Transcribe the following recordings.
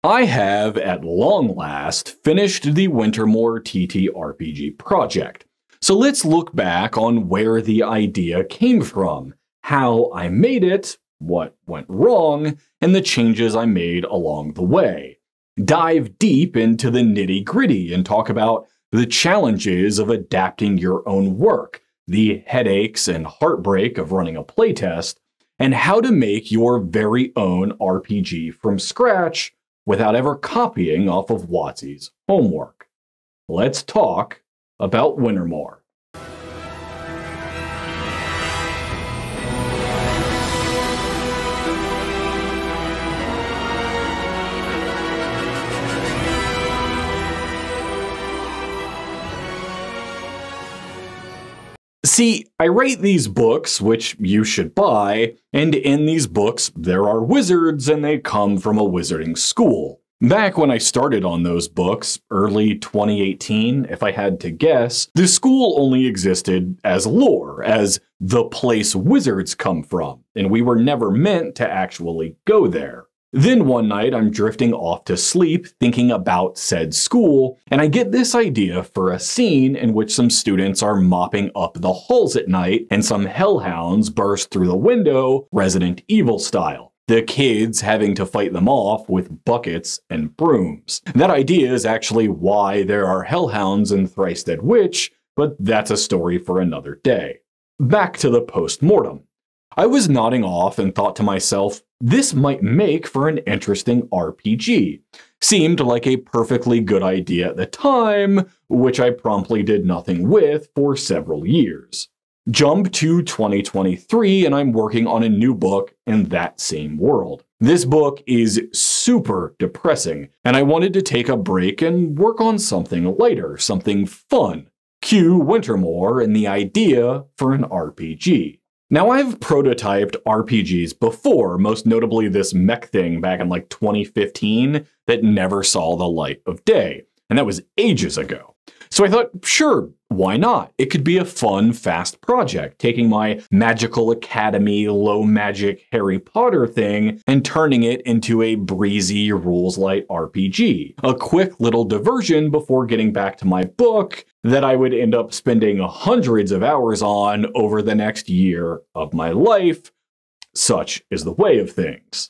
I have, at long last, finished the Wintermoore TTRPG project. So let's look back on where the idea came from, how I made it, what went wrong, and the changes I made along the way. Dive deep into the nitty-gritty and talk about the challenges of adapting your own work, the headaches and heartbreak of running a playtest, and how to make your very own RPG from scratch without ever copying off of WotC's homework. Let's talk about Wintermoore. See, I write these books, which you should buy, and in these books there are wizards and they come from a wizarding school. Back when I started on those books, early 2018, if I had to guess, the school only existed as lore, as the place wizards come from, and we were never meant to actually go there. Then one night I'm drifting off to sleep thinking about said school, and I get this idea for a scene in which some students are mopping up the halls at night and some hellhounds burst through the window, Resident Evil style. The kids having to fight them off with buckets and brooms. That idea is actually why there are hellhounds in Thrice Dead Witch, but that's a story for another day. Back to the Postmortem. I was nodding off and thought to myself, this might make for an interesting RPG. Seemed like a perfectly good idea at the time, which I promptly did nothing with for several years. Jump to 2023 and I'm working on a new book in that same world. This book is super depressing, and I wanted to take a break and work on something lighter, something fun. Cue Wintermoore and the idea for an RPG. Now, I've prototyped RPGs before, most notably this mech thing back in like 2015 that never saw the light of day, and that was ages ago. So I thought, sure, why not? It could be a fun, fast project, taking my Magical Academy, low magic Harry Potter thing and turning it into a breezy, rules-light RPG. A quick little diversion before getting back to my book that I would end up spending hundreds of hours on over the next year of my life. Such is the way of things.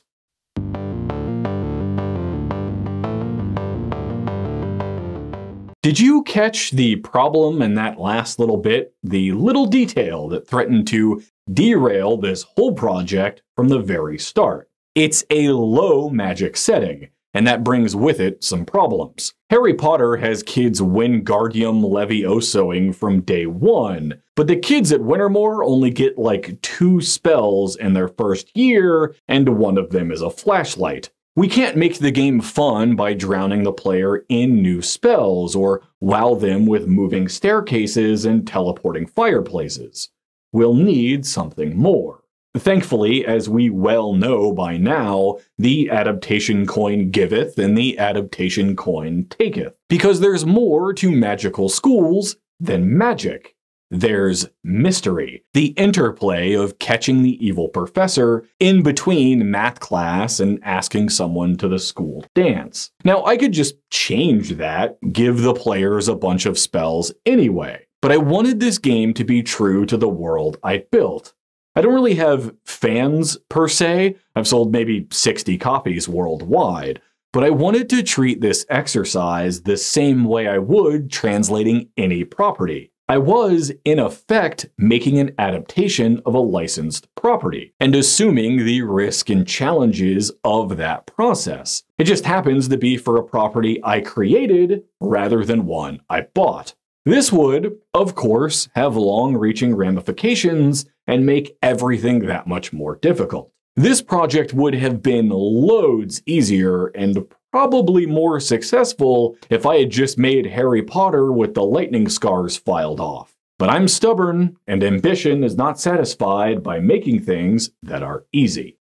Did you catch the problem in that last little bit? The little detail that threatened to derail this whole project from the very start. It's a low magic setting, and that brings with it some problems. Harry Potter has kids Wingardium Leviosoing from day one, but the kids at Wintermoore only get like 2 spells in their first year, and one of them is a flashlight. We can't make the game fun by drowning the player in new spells or wow them with moving staircases and teleporting fireplaces. We'll need something more. Thankfully, as we well know by now, the adaptation coin giveth and the adaptation coin taketh. Because there's more to magical schools than magic. There's mystery, the interplay of catching the evil professor in between math class and asking someone to the school dance. Now, I could just change that, give the players a bunch of spells anyway, but I wanted this game to be true to the world I built. I don't really have fans per se. I've sold maybe 60 copies worldwide, but I wanted to treat this exercise the same way I would translating any property. I was, in effect, making an adaptation of a licensed property, and assuming the risk and challenges of that process. It just happens to be for a property I created rather than one I bought. This would, of course, have long-reaching ramifications and make everything that much more difficult. This project would have been loads easier and probably more successful if I had just made Harry Potter with the lightning scars filed off. But I'm stubborn, and ambition is not satisfied by making things that are easy.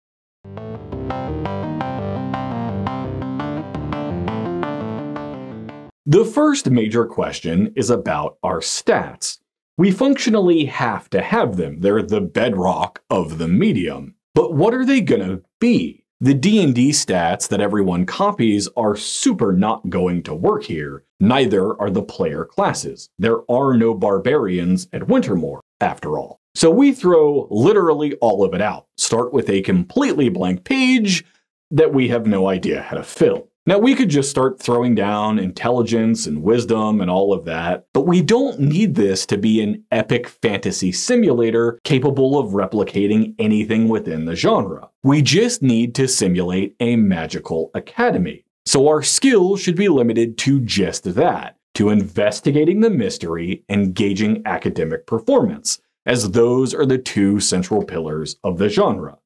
The first major question is about our stats. We functionally have to have them. They're the bedrock of the medium. But what are they gonna be? The D&D stats that everyone copies are super not going to work here. Neither are the player classes. There are no barbarians at Wintermoore, after all. So we throw literally all of it out. Start with a completely blank page that we have no idea how to fill. Now, we could just start throwing down intelligence and wisdom and all of that, but we don't need this to be an epic fantasy simulator capable of replicating anything within the genre. We just need to simulate a magical academy. So our skills should be limited to just that, to investigating the mystery and gauging academic performance, as those are the two central pillars of the genre.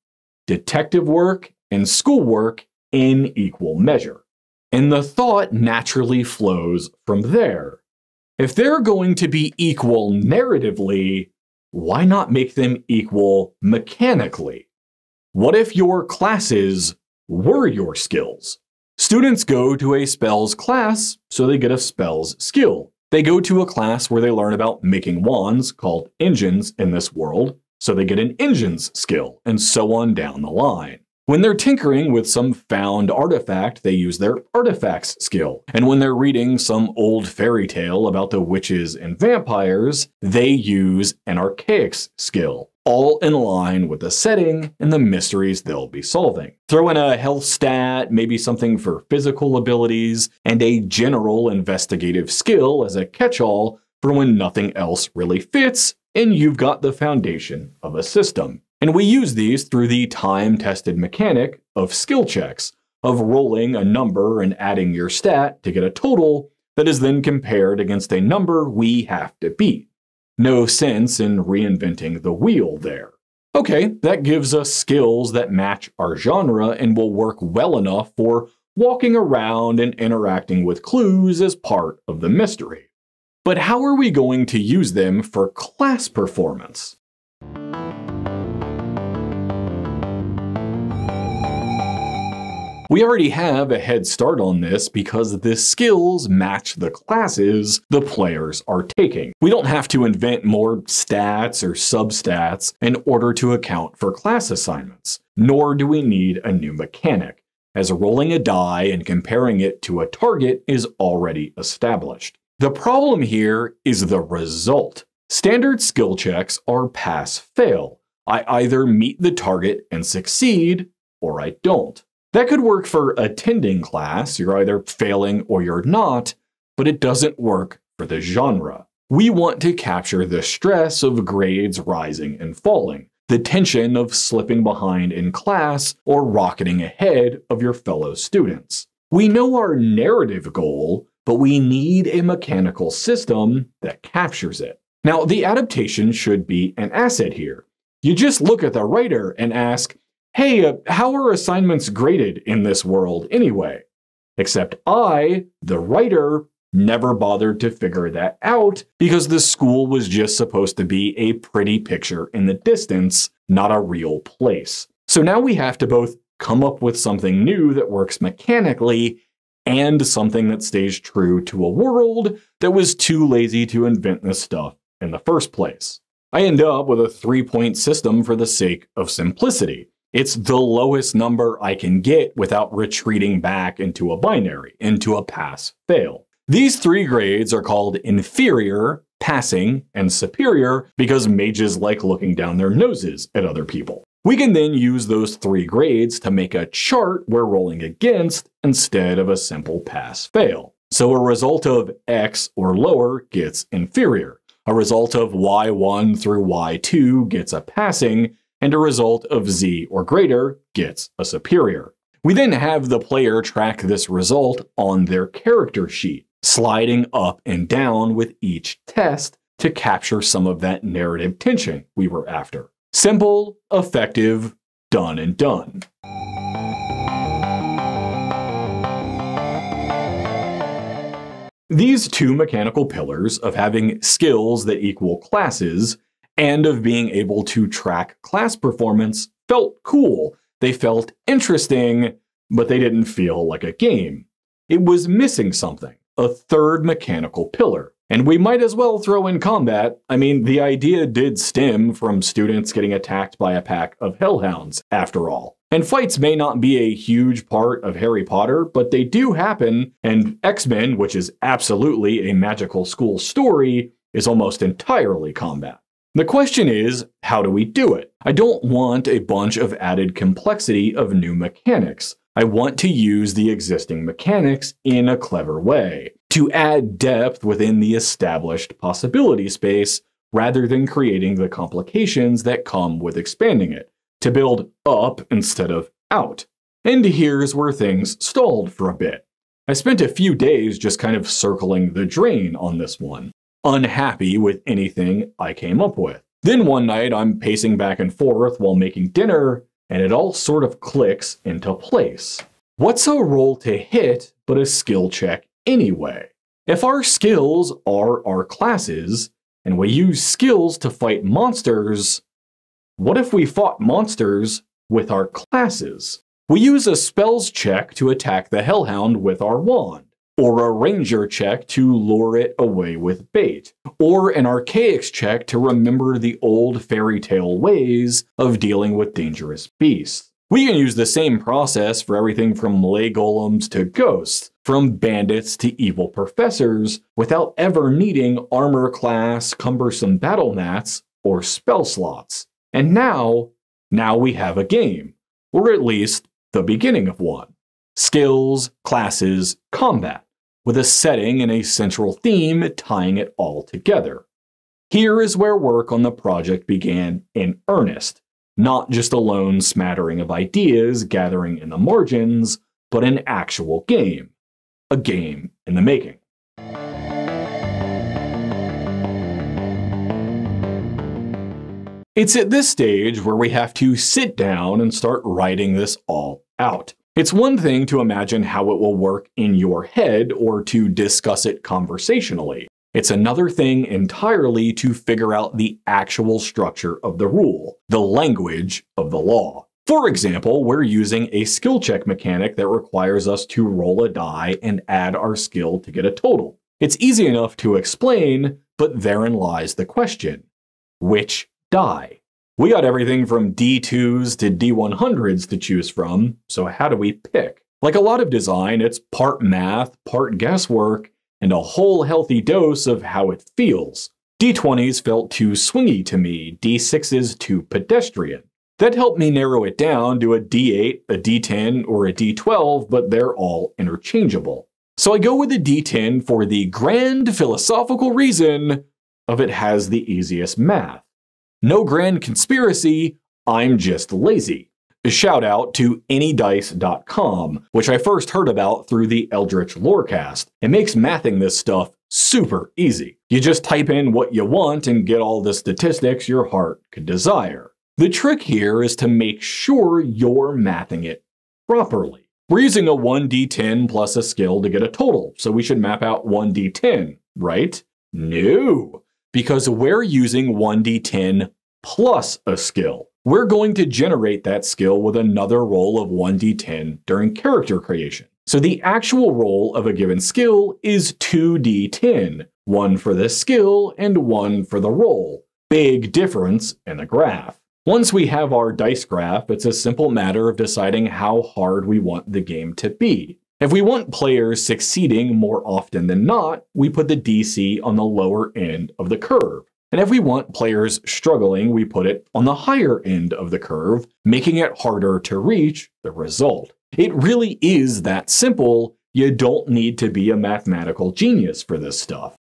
Detective work and schoolwork in equal measure. And the thought naturally flows from there. If they're going to be equal narratively, why not make them equal mechanically? What if your classes were your skills? Students go to a spells class, so they get a spells skill. They go to a class where they learn about making wands, called engines in this world, so they get an engines skill, and so on down the line. When they're tinkering with some found artifact, they use their artifacts skill. And when they're reading some old fairy tale about the witches and vampires, they use an archaics skill, all in line with the setting and the mysteries they'll be solving. Throw in a health stat, maybe something for physical abilities, and a general investigative skill as a catch-all for when nothing else really fits, and you've got the foundation of a system. And we use these through the time-tested mechanic of skill checks, of rolling a number and adding your stat to get a total that is then compared against a number we have to beat. No sense in reinventing the wheel there. Okay, that gives us skills that match our genre and will work well enough for walking around and interacting with clues as part of the mystery. But how are we going to use them for class performance? We already have a head start on this because the skills match the classes the players are taking. We don't have to invent more stats or substats in order to account for class assignments, nor do we need a new mechanic, as rolling a die and comparing it to a target is already established. The problem here is the result. Standard skill checks are pass-fail. I either meet the target and succeed, or I don't. That could work for attending class, you're either failing or you're not, but it doesn't work for the genre. We want to capture the stress of grades rising and falling, the tension of slipping behind in class or rocketing ahead of your fellow students. We know our narrative goal, but we need a mechanical system that captures it. Now, the adaptation should be an asset here. You just look at the writer and ask, hey, how are assignments graded in this world anyway? Except I, the writer, never bothered to figure that out because the school was just supposed to be a pretty picture in the distance, not a real place. So now we have to both come up with something new that works mechanically and something that stays true to a world that was too lazy to invent this stuff in the first place. I end up with a 3-point system for the sake of simplicity. It's the lowest number I can get without retreating back into a binary, into a pass-fail. These 3 grades are called inferior, passing, and superior because mages like looking down their noses at other people. We can then use those 3 grades to make a chart we're rolling against instead of a simple pass-fail. So a result of X or lower gets inferior. A result of Y1 through Y2 gets a passing, and a result of Z or greater gets a superior. We then have the player track this result on their character sheet, sliding up and down with each test to capture some of that narrative tension we were after. Simple, effective, done and done. These 2 mechanical pillars of having skills that equal classes and of being able to track class performance felt cool. They felt interesting, but they didn't feel like a game. It was missing something, a 3rd mechanical pillar. And we might as well throw in combat. I mean, the idea did stem from students getting attacked by a pack of hellhounds, after all. And fights may not be a huge part of Harry Potter, but they do happen, and X-Men, which is absolutely a magical school story, is almost entirely combat. The question is, how do we do it? I don't want a bunch of added complexity of new mechanics. I want to use the existing mechanics in a clever way, to add depth within the established possibility space, rather than creating the complications that come with expanding it, to build up instead of out. And here's where things stalled for a bit. I spent a few days just kind of circling the drain on this one, unhappy with anything I came up with. Then one night I'm pacing back and forth while making dinner, and it all sort of clicks into place. What's a roll to hit but a skill check anyway? If our skills are our classes, and we use skills to fight monsters, what if we fought monsters with our classes? We use a spells check to attack the Hellhound with our wand, or a ranger check to lure it away with bait, or an archaics check to remember the old fairy tale ways of dealing with dangerous beasts. We can use the same process for everything from lay golems to ghosts, from bandits to evil professors, without ever needing armor class, cumbersome battle mats, or spell slots. And now we have a game, or at least the beginning of one. Skills, classes, combat, with a setting and a central theme tying it all together. Here is where work on the project began in earnest, not just a lone smattering of ideas gathering in the margins, but an actual game. A game in the making. It's at this stage where we have to sit down and start writing this all out. It's one thing to imagine how it will work in your head or to discuss it conversationally. It's another thing entirely to figure out the actual structure of the rule, the language of the law. For example, we're using a skill check mechanic that requires us to roll a die and add our skill to get a total. It's easy enough to explain, but therein lies the question. Which die? We got everything from D2s to D100s to choose from, so how do we pick? Like a lot of design, it's part math, part guesswork, and a whole healthy dose of how it feels. D20s felt too swingy to me, D6s too pedestrian. That helped me narrow it down to a D8, a D10, or a D12, but they're all interchangeable. So I go with a D10 for the grand philosophical reason of it has the easiest math. No grand conspiracy, I'm just lazy. A shout out to anydice.com, which I first heard about through the Eldritch Lorecast. It makes mathing this stuff super easy. You just type in what you want and get all the statistics your heart could desire. The trick here is to make sure you're mathing it properly. We're using a 1d10 plus a skill to get a total, so we should map out 1d10, right? No, because we're using 1d10 plus a skill. We're going to generate that skill with another roll of 1d10 during character creation. So the actual roll of a given skill is 2d10, one for the skill and one for the roll. Big difference in the graph. Once we have our dice graph, it's a simple matter of deciding how hard we want the game to be. If we want players succeeding more often than not, we put the DC on the lower end of the curve. And if we want players struggling, we put it on the higher end of the curve, making it harder to reach the result. It really is that simple. You don't need to be a mathematical genius for this stuff.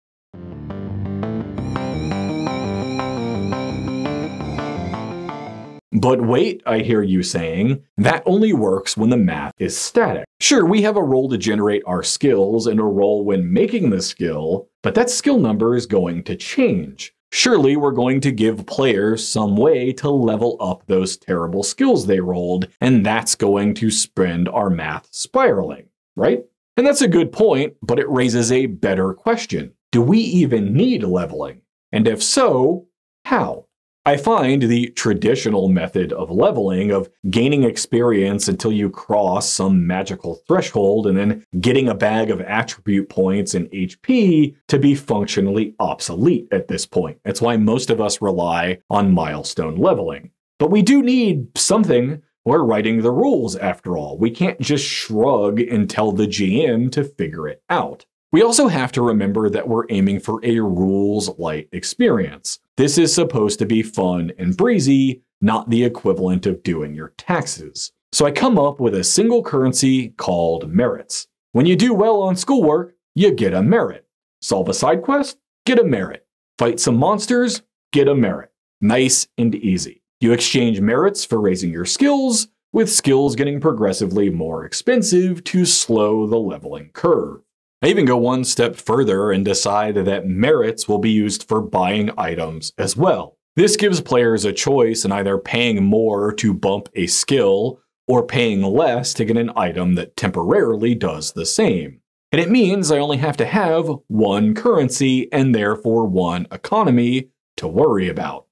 But wait, I hear you saying, that only works when the math is static. Sure, we have a roll to generate our skills and a roll when making the skill, but that skill number is going to change. Surely we're going to give players some way to level up those terrible skills they rolled, and that's going to send our math spiraling, right? And that's a good point, but it raises a better question. Do we even need leveling? And if so, how? I find the traditional method of leveling, of gaining experience until you cross some magical threshold and then getting a bag of attribute points and HP, to be functionally obsolete at this point. That's why most of us rely on milestone leveling. But we do need something We're writing the rules after all. We can't just shrug and tell the GM to figure it out. We also have to remember that we're aiming for a rules-light experience. This is supposed to be fun and breezy, not the equivalent of doing your taxes. So I come up with a single currency called merits. When you do well on schoolwork, you get a merit. Solve a side quest? Get a merit. Fight some monsters? Get a merit. Nice and easy. You exchange merits for raising your skills, with skills getting progressively more expensive to slow the leveling curve. I even go one step further and decide that merits will be used for buying items as well. This gives players a choice in either paying more to bump a skill or paying less to get an item that temporarily does the same. And it means I only have to have one currency and therefore one economy to worry about.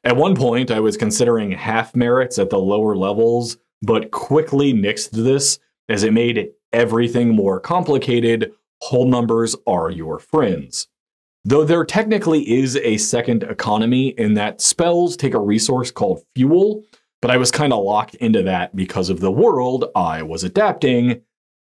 At one point, I was considering half merits at the lower levels, but quickly nixed this as it made everything more complicated. Whole numbers are your friends. Though there technically is a second economy in that spells take a resource called fuel, but I was kind of locked into that because of the world I was adapting.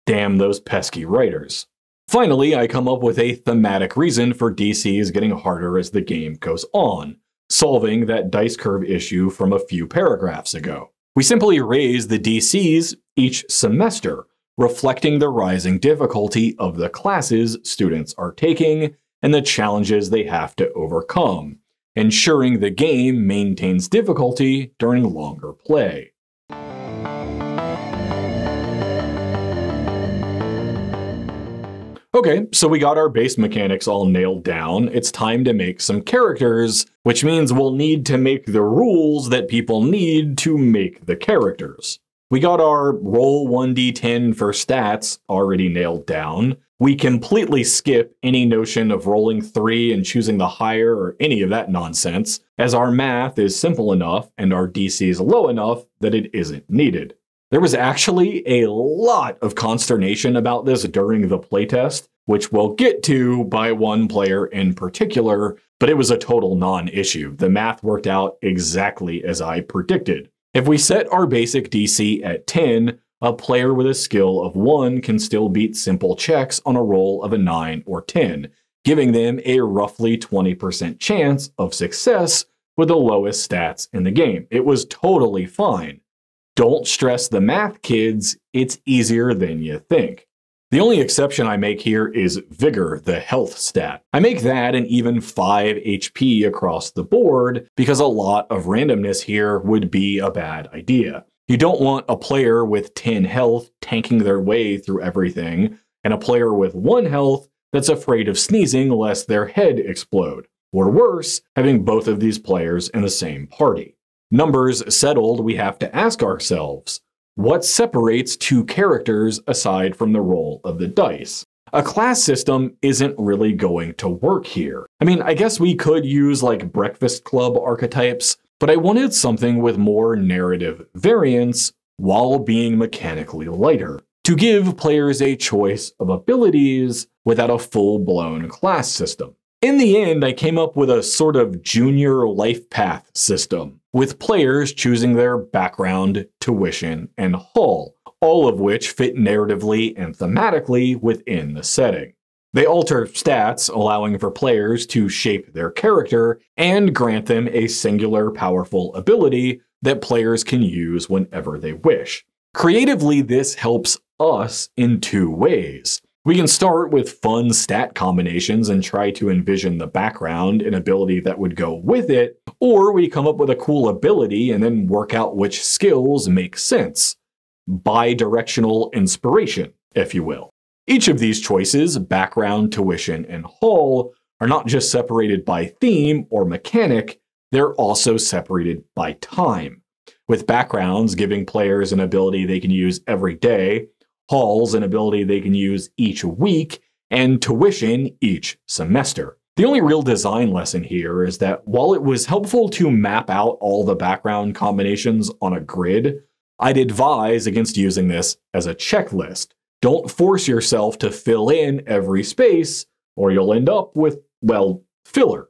Damn those pesky writers. Finally, I come up with a thematic reason for DCs getting harder as the game goes on, solving that dice curve issue from a few paragraphs ago. We simply raise the DCs each semester, reflecting the rising difficulty of the classes students are taking and the challenges they have to overcome, ensuring the game maintains difficulty during longer play. Okay, so we got our base mechanics all nailed down. It's time to make some characters, which means we'll need to make the rules that people need to make the characters. We got our roll 1d10 for stats already nailed down. We completely skip any notion of rolling 3 and choosing the higher or any of that nonsense, as our math is simple enough and our DC is low enough that it isn't needed. There was actually a lot of consternation about this during the playtest, which we'll get to by one player in particular, but it was a total non-issue. The math worked out exactly as I predicted. If we set our basic DC at 10, a player with a skill of 1 can still beat simple checks on a roll of a 9 or 10, giving them a roughly 20% chance of success with the lowest stats in the game. It was totally fine. Don't stress the math, kids. It's easier than you think. The only exception I make here is Vigor, the health stat. I make that an even 5 HP across the board because a lot of randomness here would be a bad idea. You don't want a player with 10 health tanking their way through everything, and a player with 1 health that's afraid of sneezing lest their head explode. Or worse, having both of these players in the same party. Numbers settled, we have to ask ourselves, what separates two characters aside from the roll of the dice? A class system isn't really going to work here. I mean, I guess we could use like Breakfast Club archetypes, but I wanted something with more narrative variance while being mechanically lighter, to give players a choice of abilities without a full-blown class system. In the end, I came up with a sort of junior life path system, with players choosing their background, tuition, and haul, all of which fit narratively and thematically within the setting. They alter stats, allowing for players to shape their character and grant them a singular powerful ability that players can use whenever they wish. Creatively, this helps us in 2 ways. We can start with fun stat combinations and try to envision the background and ability that would go with it, or we come up with a cool ability and then work out which skills make sense. Bi-directional inspiration, if you will. Each of these choices, background, tuition, and haul, are not just separated by theme or mechanic, they're also separated by time, with backgrounds giving players an ability they can use every day, hauls an ability they can use each week, and tuition each semester. The only real design lesson here is that while it was helpful to map out all the background combinations on a grid, I'd advise against using this as a checklist. Don't force yourself to fill in every space, or you'll end up with, well, filler.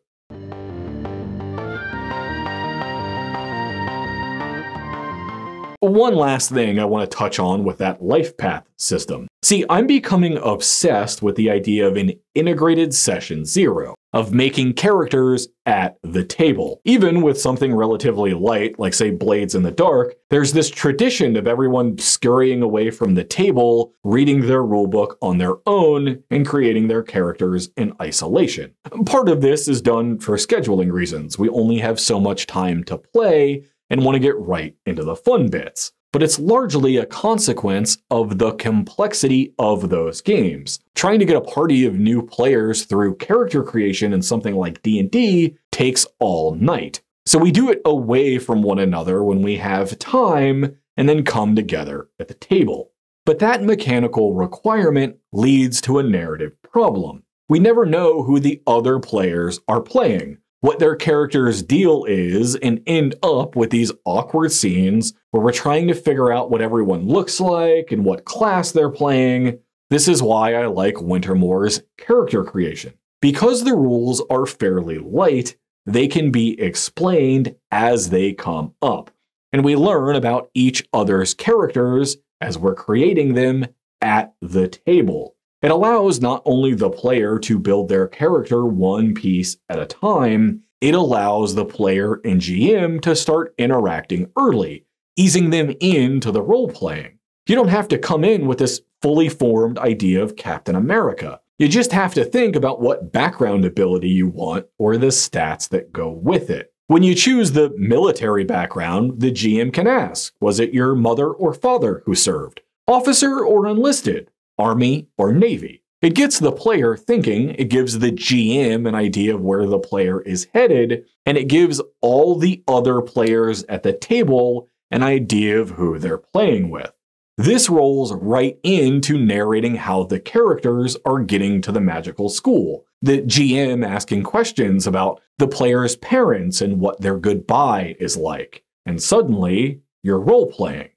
One last thing I want to touch on with that life path system. See, I'm becoming obsessed with the idea of an integrated session zero, of making characters at the table. Even with something relatively light, like say Blades in the Dark, there's this tradition of everyone scurrying away from the table, reading their rulebook on their own, and creating their characters in isolation. Part of this is done for scheduling reasons. We only have so much time to play and want to get right into the fun bits. But it's largely a consequence of the complexity of those games. Trying to get a party of new players through character creation in something like D&D takes all night. So we do it away from one another when we have time and then come together at the table. But that mechanical requirement leads to a narrative problem. We never know who the other players are playing, what their character's deal is, and end up with these awkward scenes where we're trying to figure out what everyone looks like and what class they're playing. This is why I like Wintermoore's character creation. Because the rules are fairly light, they can be explained as they come up, and we learn about each other's characters as we're creating them at the table. It allows not only the player to build their character one piece at a time, it allows the player and GM to start interacting early, easing them into the role-playing. You don't have to come in with this fully formed idea of Captain America. You just have to think about what background ability you want or the stats that go with it. When you choose the military background, the GM can ask, was it your mother or father who served? Officer or enlisted? Army or Navy? It gets the player thinking, it gives the GM an idea of where the player is headed, and it gives all the other players at the table an idea of who they're playing with. This rolls right into narrating how the characters are getting to the magical school. The GM asking questions about the player's parents and what their goodbye is like. And suddenly, you're role-playing.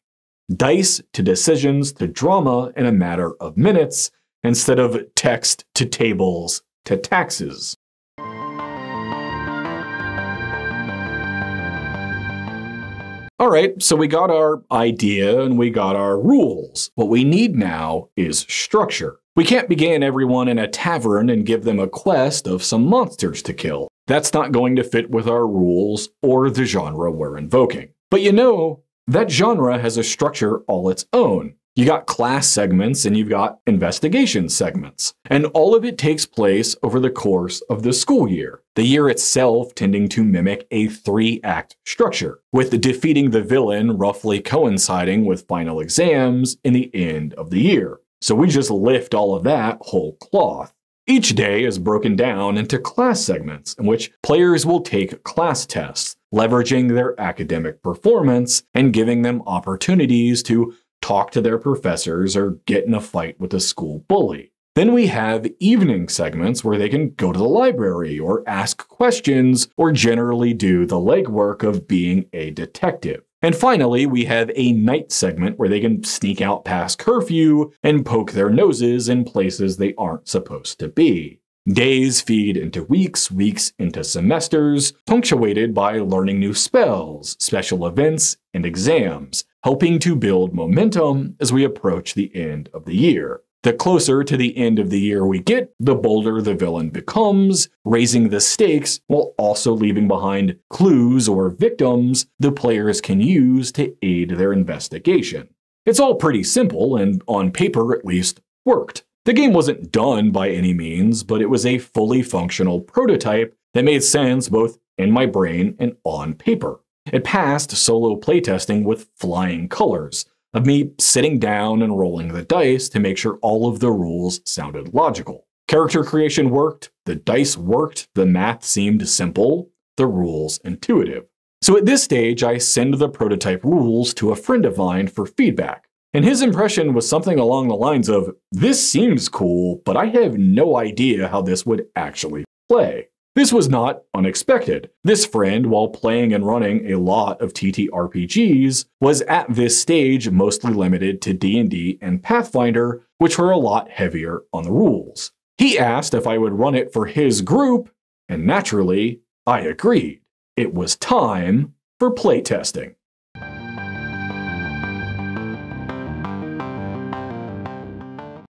Dice to decisions to drama in a matter of minutes, instead of text to tables to taxes. Alright, so we got our idea and we got our rules. What we need now is structure. We can't begin everyone in a tavern and give them a quest of some monsters to kill. That's not going to fit with our rules or the genre we're invoking. But you know, that genre has a structure all its own. You got class segments and you've got investigation segments. And all of it takes place over the course of the school year. The year itself tending to mimic a 3-act structure, with defeating the villain roughly coinciding with final exams in the end of the year. So we just lift all of that whole cloth. Each day is broken down into class segments in which players will take class tests, leveraging their academic performance and giving them opportunities to talk to their professors or get in a fight with a school bully. Then we have evening segments where they can go to the library or ask questions or generally do the legwork of being a detective. And finally, we have a night segment where they can sneak out past curfew and poke their noses in places they aren't supposed to be. Days feed into weeks, weeks into semesters, punctuated by learning new spells, special events, and exams, helping to build momentum as we approach the end of the year. The closer to the end of the year we get, the bolder the villain becomes, raising the stakes while also leaving behind clues or victims the players can use to aid their investigation. It's all pretty simple and, on paper at least, worked. The game wasn't done by any means, but it was a fully functional prototype that made sense both in my brain and on paper. It passed solo playtesting with flying colors, of me sitting down and rolling the dice to make sure all of the rules sounded logical. Character creation worked, the dice worked, the math seemed simple, the rules intuitive. So at this stage, I send the prototype rules to a friend of mine for feedback. And his impression was something along the lines of, "This seems cool, but I have no idea how this would actually play." This was not unexpected. This friend, while playing and running a lot of TTRPGs, was at this stage mostly limited to D&D and Pathfinder, which were a lot heavier on the rules. He asked if I would run it for his group, and naturally, I agreed. It was time for playtesting.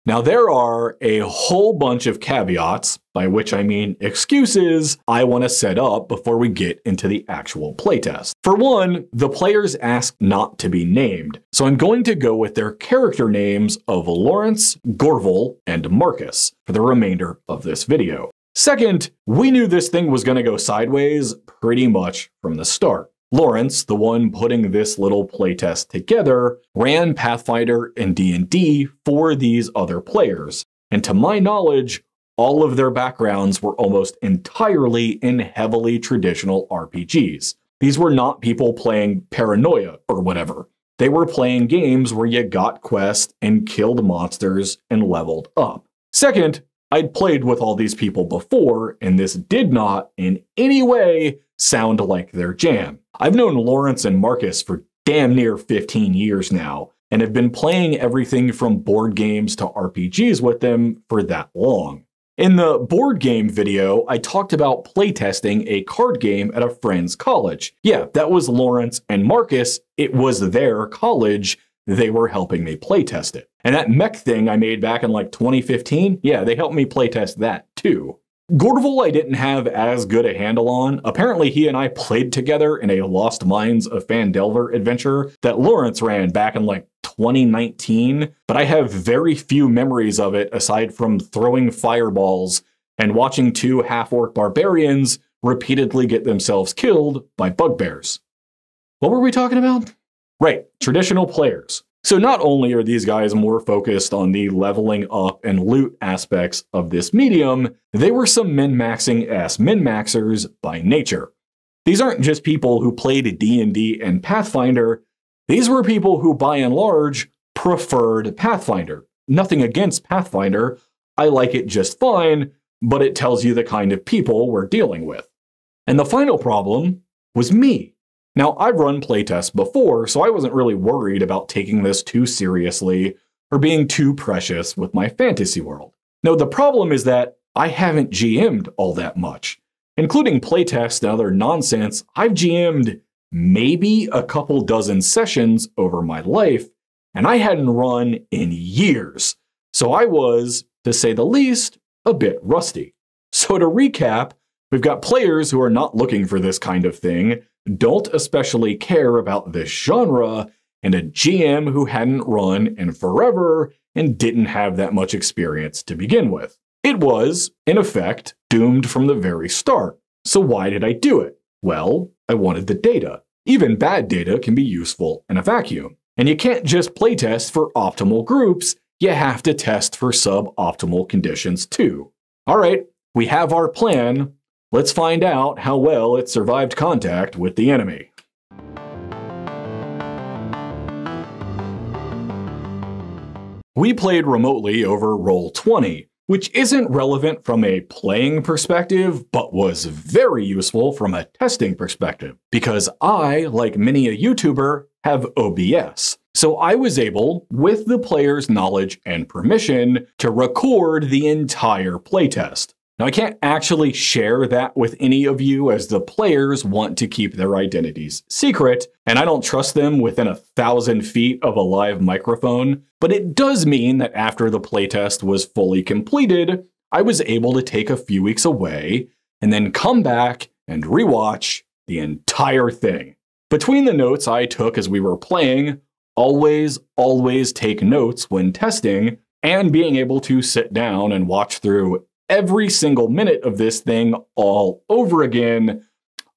Now, there are a whole bunch of caveats, by which I mean excuses, I want to set up before we get into the actual playtest. For one, the players asked not to be named, so I'm going to go with their character names of Lawrence, Gorval, and Marcus for the remainder of this video. Second, we knew this thing was going to go sideways pretty much from the start. Lawrence, the one putting this little playtest together, ran Pathfinder and D&D for these other players, and to my knowledge, all of their backgrounds were almost entirely in heavily traditional RPGs. These were not people playing Paranoia or whatever. They were playing games where you got quests and killed monsters and leveled up. Second, I'd played with all these people before, and this did not in any way sound like their jam. I've known Lawrence and Marcus for damn near 15 years now, and have been playing everything from board games to RPGs with them for that long. In the board game video, I talked about playtesting a card game at a friend's college. Yeah, that was Lawrence and Marcus. It was their college. They were helping me playtest it. And that mech thing I made back in like 2015, yeah, they helped me playtest that too. Gorval I didn't have as good a handle on. Apparently he and I played together in a Lost Mines of Phandelver adventure that Lawrence ran back in like 2019, but I have very few memories of it aside from throwing fireballs and watching two half-orc barbarians repeatedly get themselves killed by bugbears. What were we talking about? Right, traditional players. So not only are these guys more focused on the leveling up and loot aspects of this medium, they were some min-maxing-ass min-maxers by nature. These aren't just people who played D&D and Pathfinder, these were people who by and large preferred Pathfinder. Nothing against Pathfinder, I like it just fine, but it tells you the kind of people we're dealing with. And the final problem was me. Now, I've run playtests before, so I wasn't really worried about taking this too seriously or being too precious with my fantasy world. No, the problem is that I haven't GM'd all that much. Including playtests and other nonsense, I've GM'd maybe a couple dozen sessions over my life, and I hadn't run in years. So I was, to say the least, a bit rusty. So to recap, we've got players who are not looking for this kind of thing, don't especially care about this genre, and a GM who hadn't run in forever and didn't have that much experience to begin with. It was, in effect, doomed from the very start. So why did I do it? Well, I wanted the data. Even bad data can be useful in a vacuum. And you can't just playtest for optimal groups, you have to test for suboptimal conditions too. Alright, we have our plan. Let's find out how well it survived contact with the enemy. We played remotely over Roll20, which isn't relevant from a playing perspective, but was very useful from a testing perspective, because I, like many a YouTuber, have OBS. So I was able, with the player's knowledge and permission, to record the entire playtest. Now, I can't actually share that with any of you as the players want to keep their identities secret, and I don't trust them within 1,000 feet of a live microphone, but it does mean that after the playtest was fully completed, I was able to take a few weeks away and then come back and rewatch the entire thing. Between the notes I took as we were playing, always take notes when testing, and being able to sit down and watch through every single minute of this thing all over again,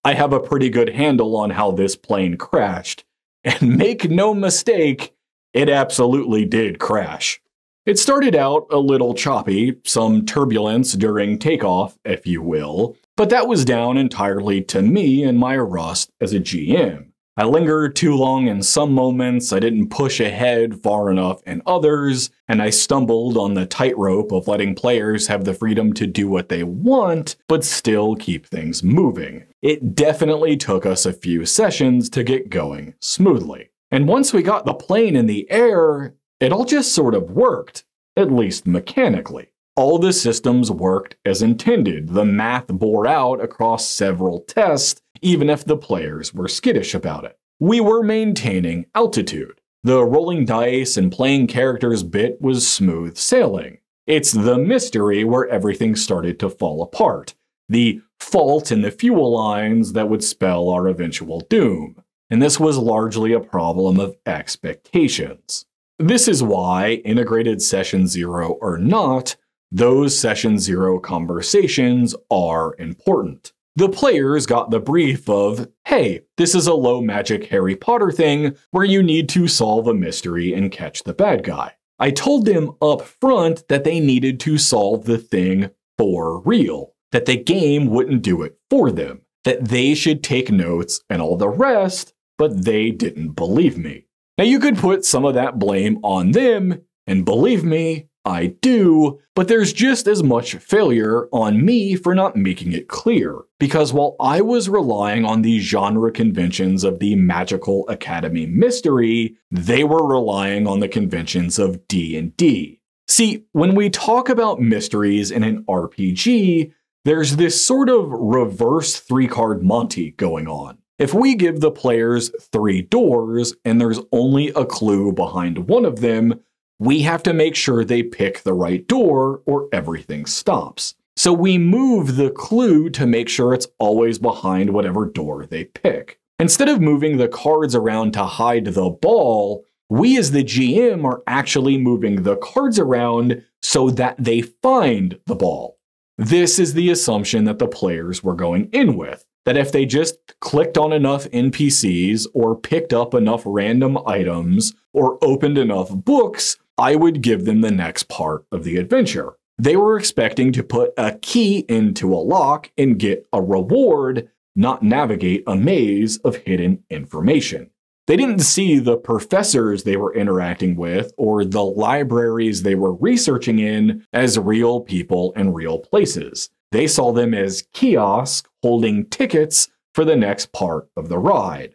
I have a pretty good handle on how this plane crashed. And make no mistake, it absolutely did crash. It started out a little choppy, some turbulence during takeoff, if you will, but that was down entirely to me and my rust as a GM. I lingered too long in some moments, I didn't push ahead far enough in others, and I stumbled on the tightrope of letting players have the freedom to do what they want, but still keep things moving. It definitely took us a few sessions to get going smoothly. And once we got the plane in the air, it all just sort of worked, at least mechanically. All the systems worked as intended. The math bore out across several tests, even if the players were skittish about it. We were maintaining altitude. The rolling dice and playing characters bit was smooth sailing. It's the mystery where everything started to fall apart. The fault in the fuel lines that would spell our eventual doom. And this was largely a problem of expectations. This is why, integrated Session 0 or not, those Session 0 conversations are important. The players got the brief of, hey, this is a low magic Harry Potter thing where you need to solve a mystery and catch the bad guy. I told them up front that they needed to solve the thing for real, that the game wouldn't do it for them, that they should take notes and all the rest, but they didn't believe me. Now you could put some of that blame on them, and believe me, I do, but there's just as much failure on me for not making it clear, because while I was relying on the genre conventions of the Magical Academy mystery, they were relying on the conventions of D&D. See, when we talk about mysteries in an RPG, there's this sort of reverse 3-card Monty going on. If we give the players 3 doors and there's only a clue behind one of them, we have to make sure they pick the right door or everything stops. So we move the clue to make sure it's always behind whatever door they pick. Instead of moving the cards around to hide the ball, we as the GM are actually moving the cards around so that they find the ball. This is the assumption that the players were going in with, that if they just clicked on enough NPCs or picked up enough random items or opened enough books, I would give them the next part of the adventure. They were expecting to put a key into a lock and get a reward, not navigate a maze of hidden information. They didn't see the professors they were interacting with or the libraries they were researching in as real people and real places. They saw them as kiosks holding tickets for the next part of the ride.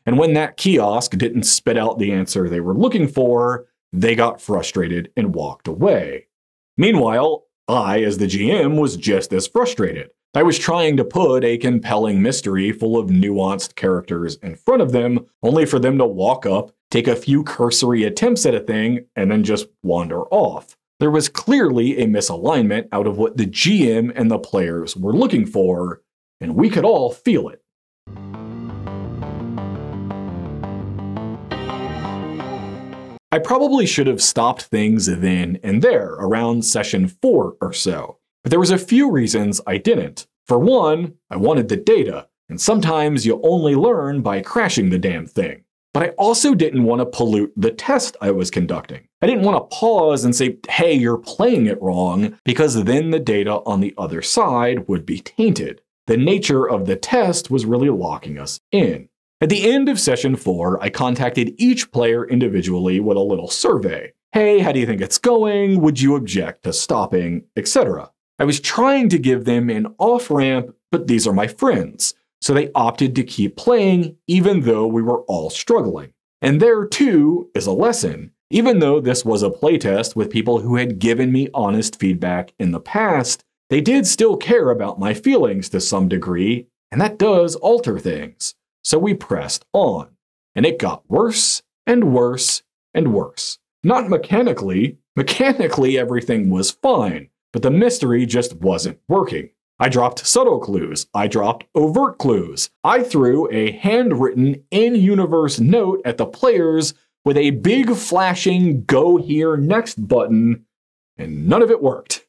And when that kiosk didn't spit out the answer they were looking for, they got frustrated and walked away. Meanwhile, I, as the GM, was just as frustrated. I was trying to put a compelling mystery full of nuanced characters in front of them, only for them to walk up, take a few cursory attempts at a thing, and then just wander off. There was clearly a misalignment out of what the GM and the players were looking for, and we could all feel it. I probably should have stopped things then and there, around Session 4 or so. But there was a few reasons I didn't. For one, I wanted the data, and sometimes you only learn by crashing the damn thing. But I also didn't want to pollute the test I was conducting. I didn't want to pause and say, hey, you're playing it wrong, because then the data on the other side would be tainted. The nature of the test was really locking us in. At the end of Session 4, I contacted each player individually with a little survey. Hey, how do you think it's going? Would you object to stopping? Etc. I was trying to give them an off-ramp, but these are my friends, so they opted to keep playing even though we were all struggling. And there, too, is a lesson. Even though this was a playtest with people who had given me honest feedback in the past, they did still care about my feelings to some degree, and that does alter things. So we pressed on, and it got worse and worse and worse. Not mechanically. Mechanically, everything was fine, but the mystery just wasn't working. I dropped subtle clues. I dropped overt clues. I threw a handwritten in-universe note at the players with a big flashing go here next button, and none of it worked.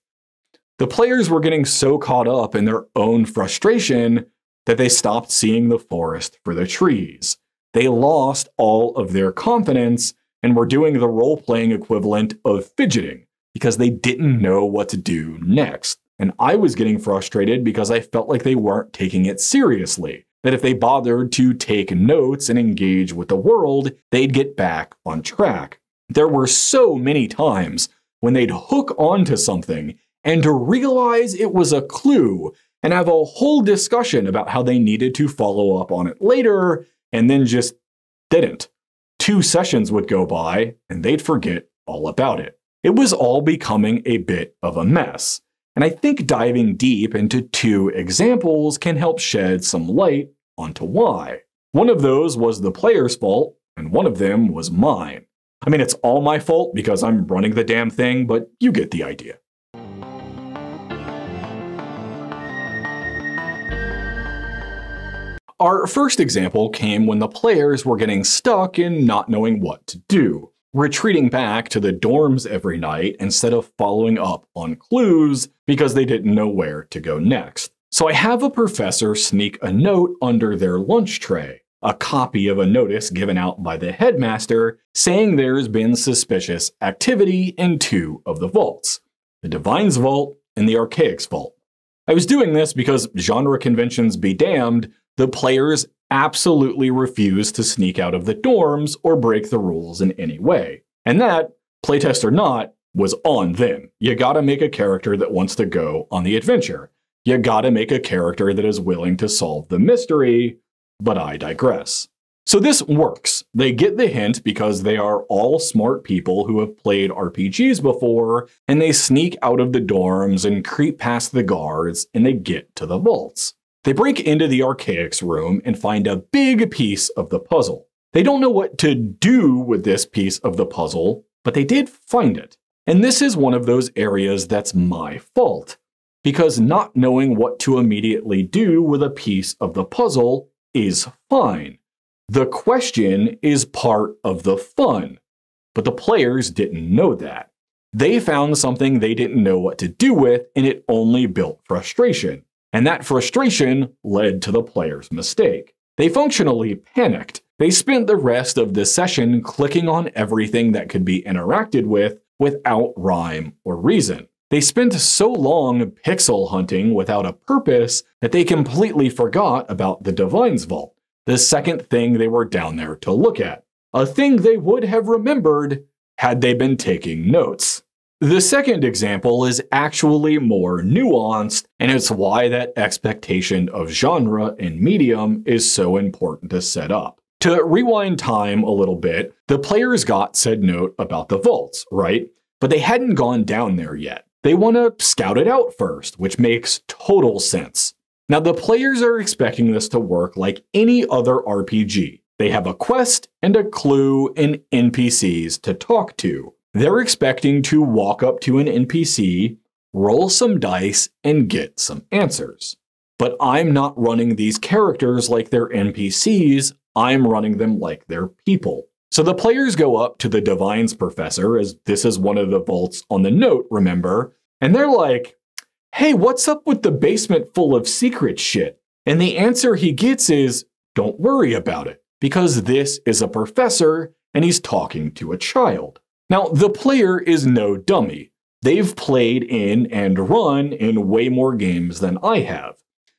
The players were getting so caught up in their own frustration that they stopped seeing the forest for the trees. They lost all of their confidence and were doing the role-playing equivalent of fidgeting because they didn't know what to do next. And I was getting frustrated because I felt like they weren't taking it seriously, that if they bothered to take notes and engage with the world, they'd get back on track. There were so many times when they'd hook onto something and to realize it was a clue and have a whole discussion about how they needed to follow up on it later, and then just didn't. 2 sessions would go by, and they'd forget all about it. It was all becoming a bit of a mess. And I think diving deep into 2 examples can help shed some light onto why. One of those was the player's fault, and one of them was mine. I mean, it's all my fault because I'm running the damn thing, but you get the idea. Our first example came when the players were getting stuck and not knowing what to do, retreating back to the dorms every night instead of following up on clues because they didn't know where to go next. So I have a professor sneak a note under their lunch tray, a copy of a notice given out by the headmaster saying there's been suspicious activity in 2 of the vaults, the Divine's Vault and the Archaic's Vault. I was doing this because, genre conventions be damned, the players absolutely refused to sneak out of the dorms or break the rules in any way. And that, playtest or not, was on them. You gotta make a character that wants to go on the adventure. You gotta make a character that is willing to solve the mystery, but I digress. So this works. They get the hint because they are all smart people who have played RPGs before, and they sneak out of the dorms and creep past the guards, and they get to the vaults. They break into the Archaic's room and find a big piece of the puzzle. They don't know what to do with this piece of the puzzle, but they did find it. And this is one of those areas that's my fault, because not knowing what to immediately do with a piece of the puzzle is fine. The question is part of the fun, but the players didn't know that. They found something they didn't know what to do with, and it only built frustration. And that frustration led to the player's mistake. They functionally panicked. They spent the rest of the session clicking on everything that could be interacted with without rhyme or reason. They spent so long pixel hunting without a purpose that they completely forgot about the Divine's Vault, the second thing they were down there to look at, a thing they would have remembered had they been taking notes. The second example is actually more nuanced, and it's why that expectation of genre and medium is so important to set up. To rewind time a little bit, the players got said note about the vaults, right? But they hadn't gone down there yet. They want to scout it out first, which makes total sense. Now, the players are expecting this to work like any other RPG. They have a quest and a clue and NPCs to talk to. They're expecting to walk up to an NPC, roll some dice, and get some answers. But I'm not running these characters like they're NPCs, I'm running them like they're people. So the players go up to the Divine's professor, as this is one of the vaults on the note, remember, and they're like, hey, what's up with the basement full of secret shit? And the answer he gets is, don't worry about it, because this is a professor and he's talking to a child. Now, the player is no dummy. They've played in and run in way more games than I have.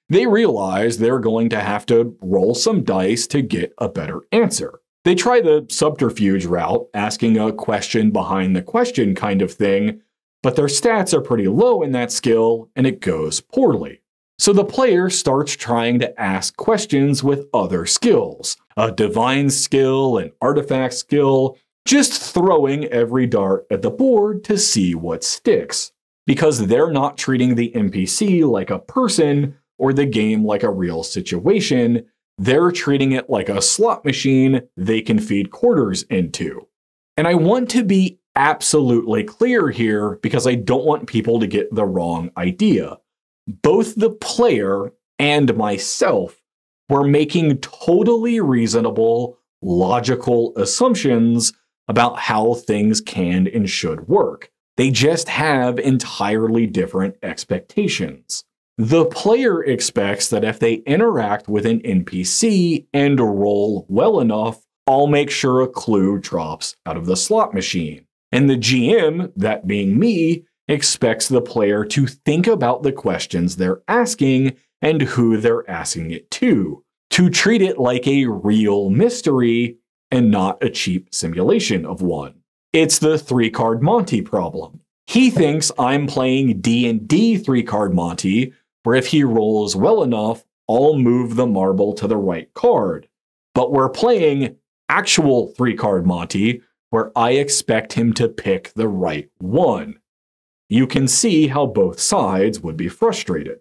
They realize they're going to have to roll some dice to get a better answer. They try the subterfuge route, asking a question behind the question kind of thing, but their stats are pretty low in that skill, and it goes poorly. So the player starts trying to ask questions with other skills, a divine skill, an artifact skill, just throwing every dart at the board to see what sticks. Because they're not treating the NPC like a person or the game like a real situation, they're treating it like a slot machine they can feed quarters into. And I want to be absolutely clear here because I don't want people to get the wrong idea. Both the player and myself were making totally reasonable, logical assumptions about how things can and should work. They just have entirely different expectations. The player expects that if they interact with an NPC and roll well enough, I'll make sure a clue drops out of the slot machine. And the GM, that being me, expects the player to think about the questions they're asking and who they're asking it to treat it like a real mystery and not a cheap simulation of one. It's the 3-card Monty problem. He thinks I'm playing D&D 3-card Monty, where if he rolls well enough, I'll move the marble to the right card. But we're playing actual 3-card Monty, where I expect him to pick the right one. You can see how both sides would be frustrated.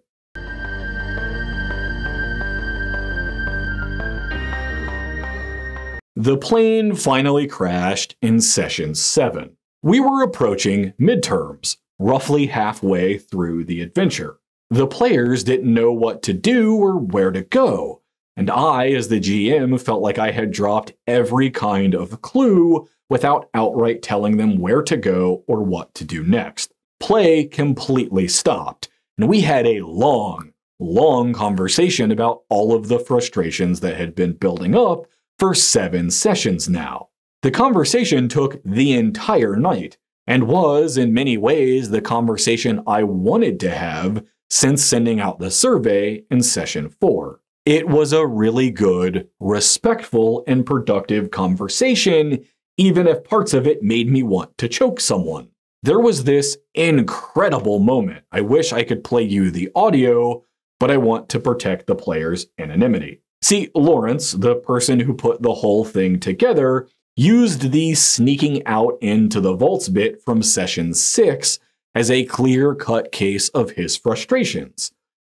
The plane finally crashed in session 7. We were approaching midterms, roughly halfway through the adventure. The players didn't know what to do or where to go, and I, as the GM, felt like I had dropped every kind of clue without outright telling them where to go or what to do next. Play completely stopped, and we had a long conversation about all of the frustrations that had been building up for 7 sessions now. The conversation took the entire night, and was, in many ways, the conversation I wanted to have since sending out the survey in session 4. It was a really good, respectful, and productive conversation, even if parts of it made me want to choke someone. There was this incredible moment. I wish I could play you the audio, but I want to protect the player's anonymity. See, Lawrence, the person who put the whole thing together, used the sneaking out into the vaults bit from session 6 as a clear-cut case of his frustrations.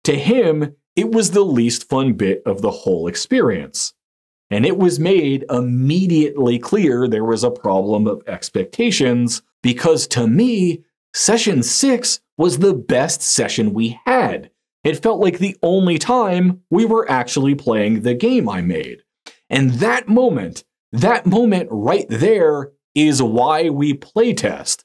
To him, it was the least fun bit of the whole experience. And it was made immediately clear there was a problem of expectations, because to me, session 6 was the best session we had. It felt like the only time we were actually playing the game I made. And that moment right there is why we playtest.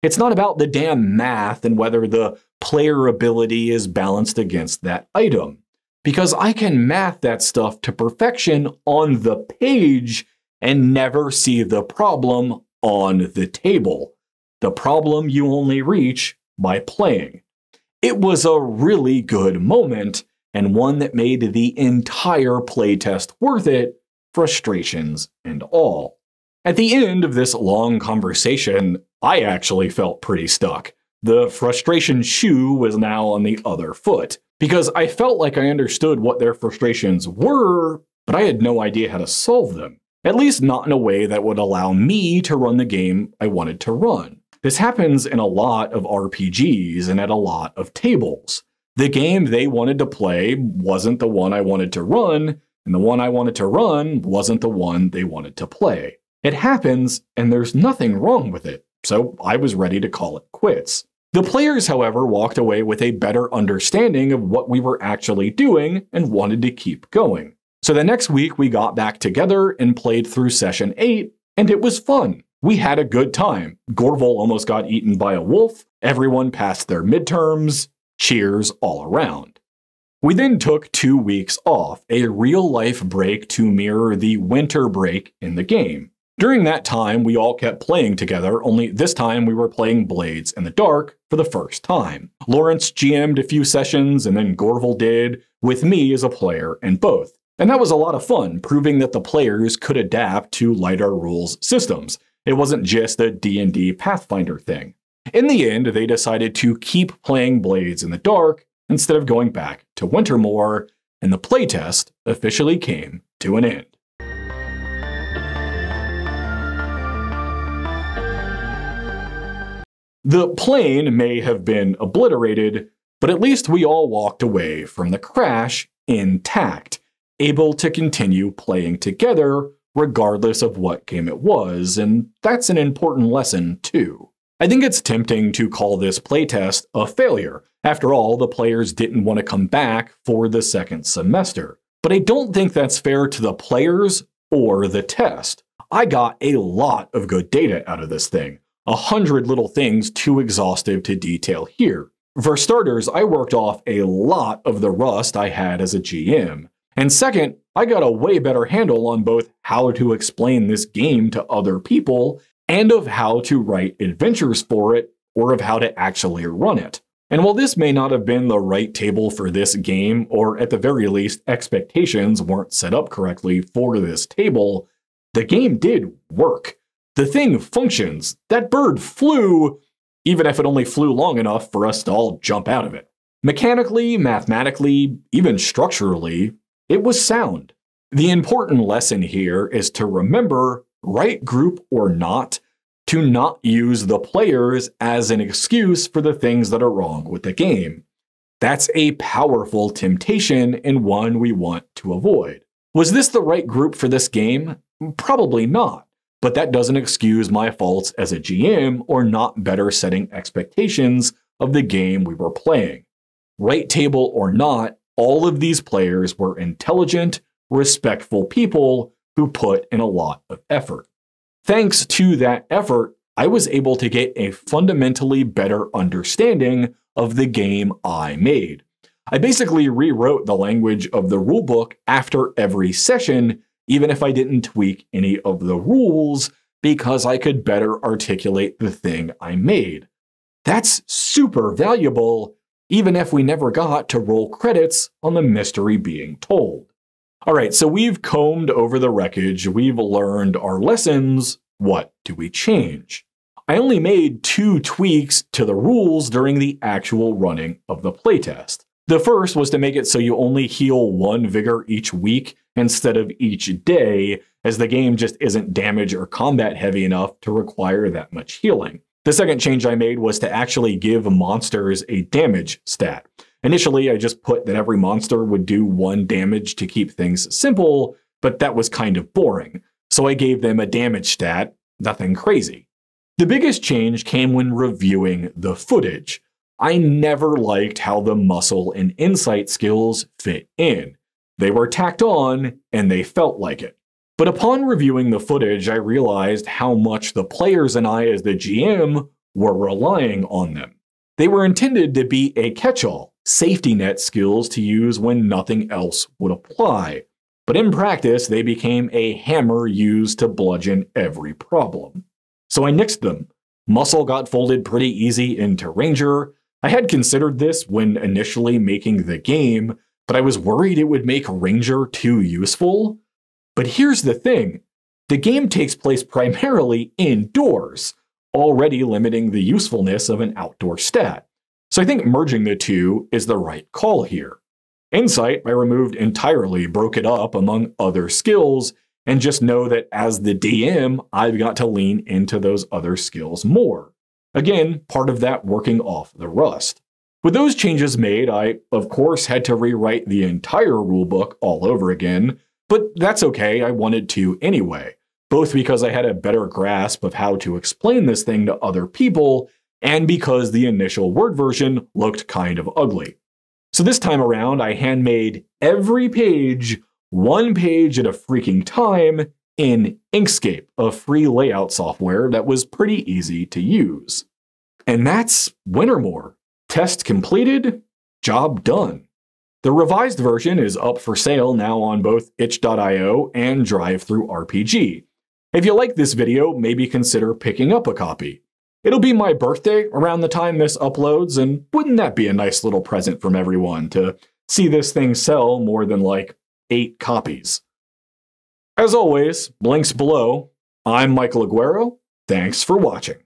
It's not about the damn math and whether the player ability is balanced against that item, because I can math that stuff to perfection on the page and never see the problem on the table. The problem you only reach by playing. It was a really good moment, and one that made the entire playtest worth it, frustrations and all. At the end of this long conversation, I actually felt pretty stuck. The frustration shoe was now on the other foot, because I felt like I understood what their frustrations were, but I had no idea how to solve them. At least not in a way that would allow me to run the game I wanted to run. This happens in a lot of RPGs and at a lot of tables. The game they wanted to play wasn't the one I wanted to run, and the one I wanted to run wasn't the one they wanted to play. It happens, and there's nothing wrong with it, so I was ready to call it quits. The players, however, walked away with a better understanding of what we were actually doing and wanted to keep going. So the next week we got back together and played through session 8, and it was fun. We had a good time. Gorval almost got eaten by a wolf. Everyone passed their midterms. Cheers all around. We then took 2 weeks off, a real-life break to mirror the winter break in the game. During that time, we all kept playing together, only this time we were playing Blades in the Dark for the first time. Lawrence GM'd a few sessions, and then Gorval did, with me as a player in both. And that was a lot of fun, proving that the players could adapt to lighter rules systems. It wasn't just a D&D Pathfinder thing. In the end, they decided to keep playing Blades in the Dark instead of going back to Wintermoore, and the playtest officially came to an end. The plane may have been obliterated, but at least we all walked away from the crash intact, able to continue playing together regardless of what game it was, and that's an important lesson too. I think it's tempting to call this playtest a failure. After all, the players didn't want to come back for the second semester. But I don't think that's fair to the players or the test. I got a lot of good data out of this thing. 100 little things too exhaustive to detail here. For starters, I worked off a lot of the rust I had as a GM. And second, I got a way better handle on both how to explain this game to other people and of how to write adventures for it, or of how to actually run it. And while this may not have been the right table for this game, or at the very least expectations weren't set up correctly for this table, the game did work. The thing functions. That bird flew, even if it only flew long enough for us to all jump out of it. Mechanically, mathematically, even structurally, it was sound. The important lesson here is to remember, right group or not, to not use the players as an excuse for the things that are wrong with the game. That's a powerful temptation and one we want to avoid. Was this the right group for this game? Probably not, but that doesn't excuse my faults as a GM or not better setting expectations of the game we were playing. Right table or not, all of these players were intelligent, respectful people who put in a lot of effort. Thanks to that effort, I was able to get a fundamentally better understanding of the game I made. I basically rewrote the language of the rulebook after every session, even if I didn't tweak any of the rules, because I could better articulate the thing I made. That's super valuable, even if we never got to roll credits on the mystery being told. Alright, so we've combed over the wreckage, we've learned our lessons. What do we change? I only made 2 tweaks to the rules during the actual running of the playtest. The first was to make it so you only heal 1 vigor each week instead of each day, as the game just isn't damage or combat heavy enough to require that much healing. The second change I made was to actually give monsters a damage stat. Initially, I just put that every monster would do 1 damage to keep things simple, but that was kind of boring. So I gave them a damage stat, nothing crazy. The biggest change came when reviewing the footage. I never liked how the muscle and insight skills fit in. They were tacked on, and they felt like it. But upon reviewing the footage, I realized how much the players and I as the GM were relying on them. They were intended to be a catch-all, safety net skills to use when nothing else would apply. But in practice, they became a hammer used to bludgeon every problem. So I nixed them. Muscle got folded pretty easy into Ranger. I had considered this when initially making the game, but I was worried it would make Ranger too useful. But here's the thing. The game takes place primarily indoors, already limiting the usefulness of an outdoor stat. So I think merging the two is the right call here. Insight, I removed entirely, broke it up among other skills, and just know that as the DM, I've got to lean into those other skills more. Again, part of that working off the rust. With those changes made, I, of course, had to rewrite the entire rulebook all over again, but that's okay, I wanted to anyway, both because I had a better grasp of how to explain this thing to other people, and because the initial Word version looked kind of ugly. So this time around, I handmade every page, 1 page at a freaking time, in Inkscape, a free layout software that was pretty easy to use. And that's Wintermoore. Test completed, job done. The revised version is up for sale now on both itch.io and DriveThruRPG. If you like this video, maybe consider picking up a copy. It'll be my birthday around the time this uploads, and wouldn't that be a nice little present from everyone to see this thing sell more than like 8 copies? As always, links below. I'm Michael Aguero. Thanks for watching.